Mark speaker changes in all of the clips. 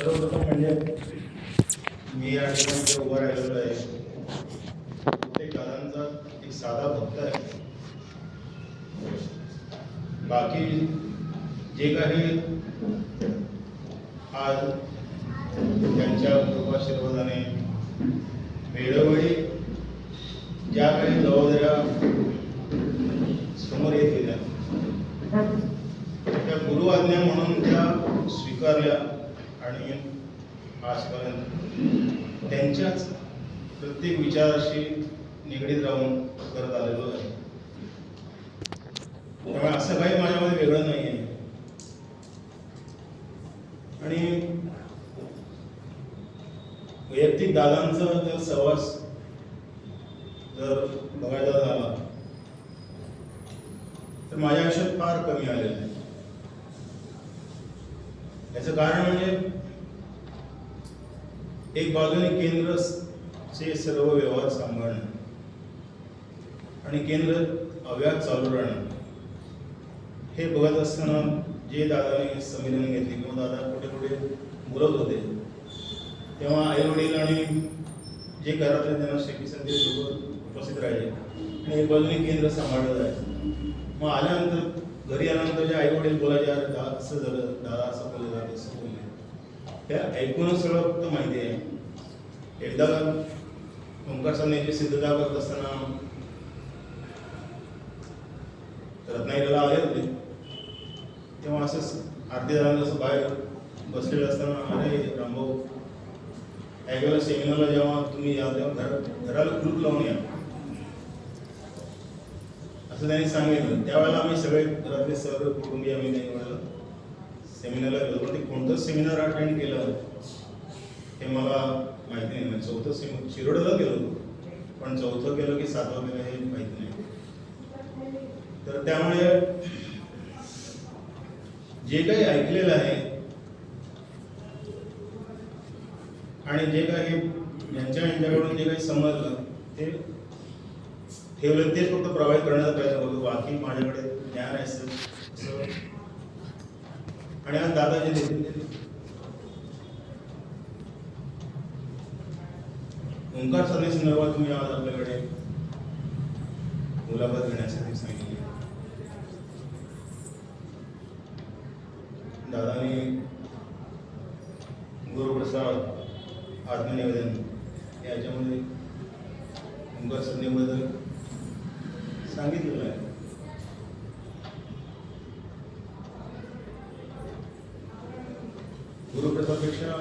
Speaker 1: सर्वप्रथम म्हणजे मी या ठिकाणी उभा राहिलेलो आहे प्रत्येक दादांचा एक साधा भक्त आहे. बाकी जे काही आज त्यांच्या कृपाशीर्वादाने वेळोवेळी ज्या काही जबाबदाऱ्या समोर येत होत्या त्या गुरु आज्ञा म्हणून त्या स्वीकारल्या आणि आजपर्यंत त्यांच्याच प्रत्येक विचाराशी निगडीत राहून करत आलेलो आहे. त्यामुळे असं काही माझ्यामध्ये वेगळं नाही आहे. आणि वैयक्तिक दादांचा जर सहवास जर बघायला झाला तर माझ्या आयुष्यात फार कमी आलेलं आहे. याचं कारण म्हणजे एक बाजूने केंद्रचे सर्व व्यवहार सांभाळणं आणि केंद्र अव्याहत चालू राहणं हे बघत असताना जे दादाने संमेलन घेतले किंवा दादा कुठे कुठे बोलत होते तेव्हा आई वडील आणि जे घरातले त्यांना शेती संदेश लोक उपस्थित राहिले आणि एक बाजूने केंद्र सांभाळलं जायचं. मग आल्यानंतर घरी आल्यानंतर जे आई वडील बोलायचे अरे दादा असं झालं, दादा असं बोलले, दादा असं बोलले, त्या ऐकूनच सगळं फक्त माहिती आहे. एकदा ओंकार साधनेची सिद्धता करत असताना रत्नागिरीला आले होते तेव्हा असंच आरती झाल्यानंतर असं बाहेर बसलेलं असताना अरे रामभाऊ ऐकायला सेमिनारला जेव्हा तुम्ही या तेव्हा घराला कुलूप लावून या असं त्यांनी सांगितलं. त्यावेळेला आम्ही सगळे घरातले सर्व कुटुंबीय आम्ही नाही वेळेला सेमिनारला गेलो. पण ते कोणतं सेमिनार अटेंड केलं हे मला माहिती नाही. म्हणजे चौथं शिरोडला गेलो पण चौथं गेलो की सातवं गेलं हे माहिती नाही. तर त्यामुळे जे काही ऐकलेलं आहे आणि जे काही यांच्याकडून जे काही समजलं ते ठेवलं तेच फक्त प्रभावित करण्याचा प्रयत्न करतो. बाकी माझ्याकडे ज्ञान आहे आणि आज दादा जे देतील ओंकार साधने संदर्भात तुम्ही आज आपल्याकडे मुलाखत घेण्यासाठी सांगितली. दादाने गुरुप्रसाद आत्मनिवेदन याच्यामध्ये ओंकार साधनेबद्दल सांगितलेलं आहे. गुरुप्रसादपेक्षा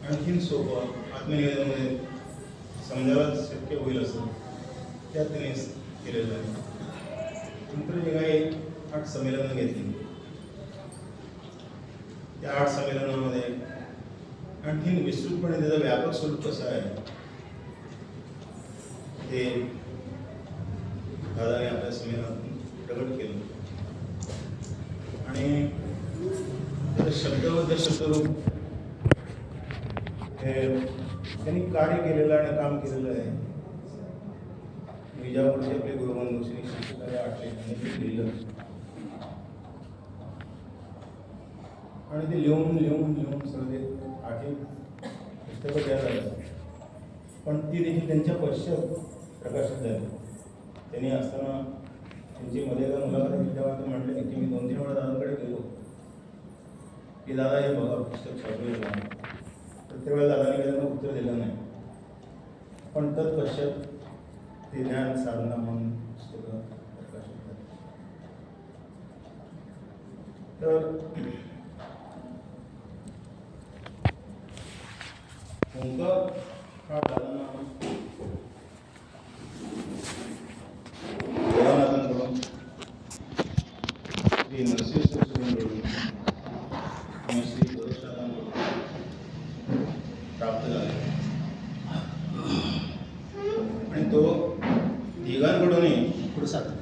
Speaker 1: आणखीन सोपं आत्मनिवेदनमध्ये समजायला शक्य होईल असं त्यात त्याने केलेलं आहे. नंतर जे काही 8 संमेलनं घेतली त्या 8 संमेलनामध्ये आणखीन विस्तृतपणे त्याचं व्यापक स्वरूप कसं आहे ते दादाने आपल्या संमेलनातून प्रकट केलं आणि त्याचं शब्दबद्ध शब्दरूप हे त्यांनी कार्य केलेलं आणि काम केलेलं आहे. विजापूरचे आपले गुरुबंधू श्री शिवकार्य आठले यांनी ते लिहिलं आणि ते लिहून सगळं ते 8 पुस्तकं तयार झालं. पण ती देखील त्यांच्या पश्चात प्रकाशित झाली. त्यांनी असताना त्यांची मध्ये एकदा मुलाखत घेतली तेव्हा ते म्हटले की मी 2-3 वेळा दादाकडे गेलो की दादा हे बघा पुस्तक छापलेलं आहे. प्रत्येक वेळेला दादाने काही त्यांना उत्तर दिलं नाही. पण तत्पश्चात ते ज्ञान साधना म्हणून पुस्तकं प्रकाशित झाली. तर ओंकार हा दादांना देवानाथांकडून श्री नरसिंह सुरेंकडून आणि श्री गरुडदादांकडून प्राप्त झाला आणि तो तिघांकडूनही पुढे सांगतो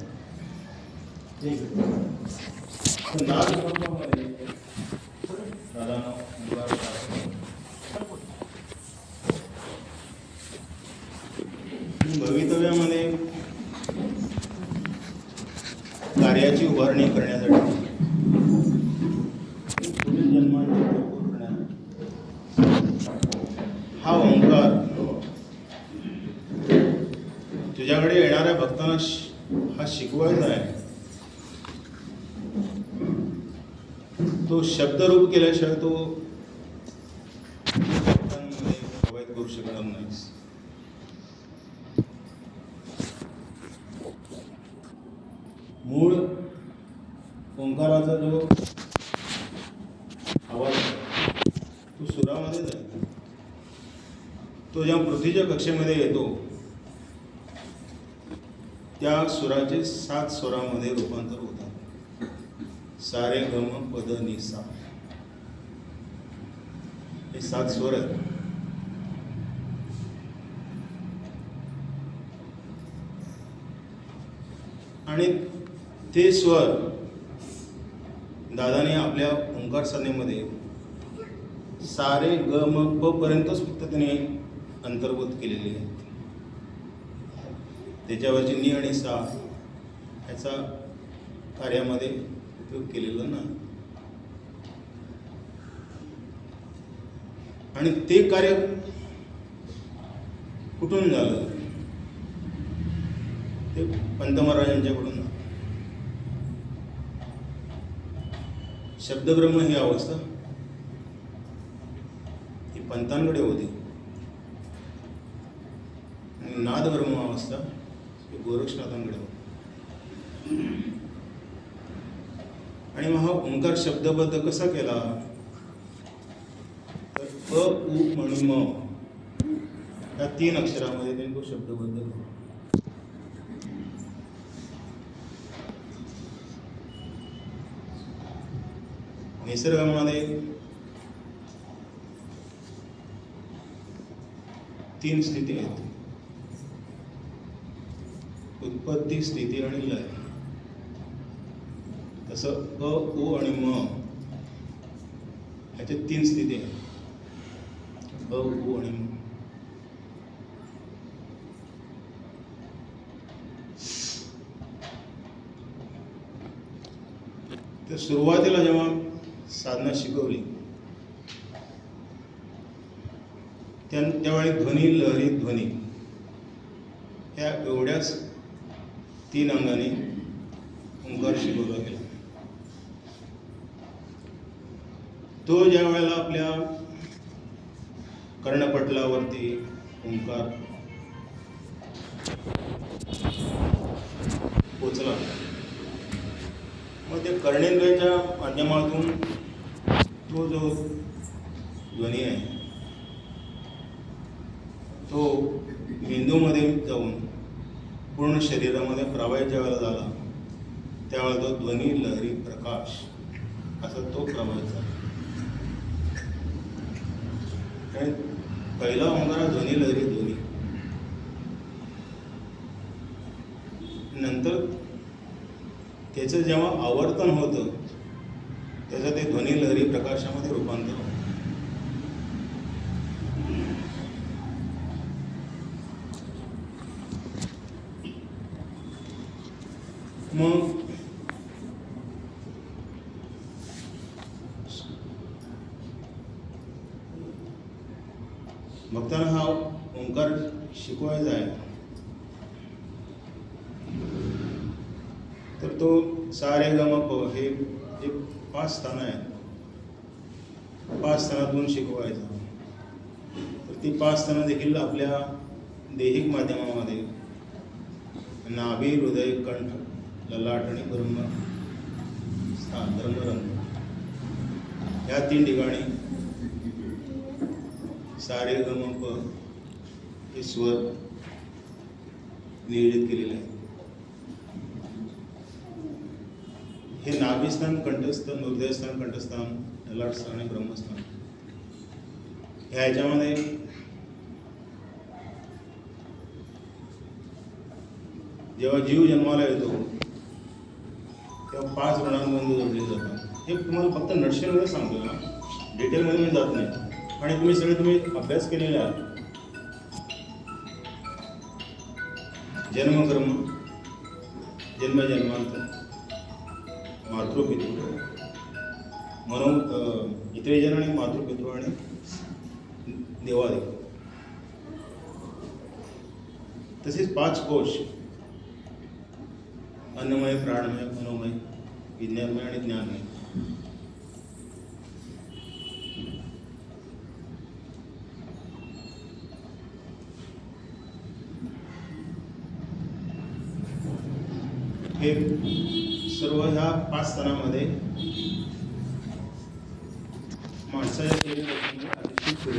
Speaker 1: नागपूरमध्ये दादांना भवितव्यामध्ये कार्याची उभारणी करण्यासाठी पुढील जन्मांची हा शिकवायचा आहे तो शब्दरूप केल्याशिवाय तो प्रभावित करू शकणार नाहीस. मूळ ओंकाराचा जो आवाज आहे तो सुरामध्येच आहे. तो जेव्हा पृथ्वीच्या कक्षेमध्ये येतो त्या सुराचे 7 स्वरामध्ये रूपांतर होतात. सारे गम पद नि सा हे 7 स्वर आहेत. आणि ते स्वर दादाने आपल्या ओंकार साधनेमध्ये सारे ग म प पर्यंतच फक्त त्याने अंतर्भूत केलेले आहेत. त्याच्यावरची नि आणि सा ह्याचा कार्यामध्ये उपयोग केलेला नाही. आणि ते कार्य कुठून झालं ते पंत महाराजांच्याकडून. शब्दब्रह्म ही अवस्था ही पंतांकडे होती आणि नादब्रह्म अवस्था ही गोरक्षनाथांकडे होती. आणि मग हा ओंकार शब्दबद्ध कसा केला तर अ उ म्हणून म या 3 अक्षरामध्ये त्यांनी तो शब्दबद्ध केला. निसर्गामध्ये 3 स्थिती आहेत. उत्पत्ती, स्थिती आणि लय. तसं अ उ आणि म ह्याच्या 3 स्थिती आहेत. अ उ आणि म. तर सुरुवातीला जेव्हा साधना शिकवली त्यावेळी ध्वनी, लहरी, ध्वनी ह्या एवढ्याच 3 अंगाने ओंकार शिकवला गेला. तो ज्या वेळेला आपल्या कर्णपटलावरती ओंकार पोचला मग ते कर्णेंद्रियाच्या माध्यमातून तो जो ध्वनी आहे तो मेंदूमध्ये जाऊन पूर्ण शरीरामध्ये प्रवाहित ज्यावेळेला झाला त्यावेळेला तो ध्वनी, लहरी, प्रकाश असा तो प्रवाहित झाला. आणि पहिला ओंकार ध्वनी, लहरी, ध्वनी. नंतर त्याचं जेव्हा आवर्तन होतं त्याचं ते ध्वनी, लहरी, प्रकाशामध्ये रूपांतर होतं. मग भक्तांना हा ओंकार शिकवायचा आहे तर तो सा रे ग म प हे जे 5 स्थानं आहेत 5 स्थानातून शिकवायचं. तर ती 5 स्थानं देखील आपल्या दैहिक माध्यमामध्ये नाभी, हृदय, कंठ, ललाट आणि ब्रह्मस्थान, ब्रह्मरंध्र ह्या 3 ठिकाणी सा रे ग म प हे स्वर नियोजित केलेले आहे. हे नाभिस्थान, कंठस्थान, हृदयस्थान, कंठस्थान, ललाटस्थान आणि ब्रह्मस्थान ह्याच्यामध्ये जेव्हा जीव जन्माला येतो तेव्हा 5 ऋणांबंध जोडले जातात. हे तुम्हाला फक्त नटशेलमध्ये सांगतो ना, डिटेलमध्ये मी जात नाही. आणि तुम्ही अभ्यास केलेला आहात. जन्मकर्म, जन्मजन्मांतर, मातृपितृ, इतरेजन आणि मातृपितृ आणि देवादेव. तसेच 5 कोश अन्नमय, प्राणमय, मनोमय, विज्ञानमय आणि ज्ञानमय. हे सर्व ह्या 5 स्तनामध्ये माणसाच्या शरीरामध्ये अतिशय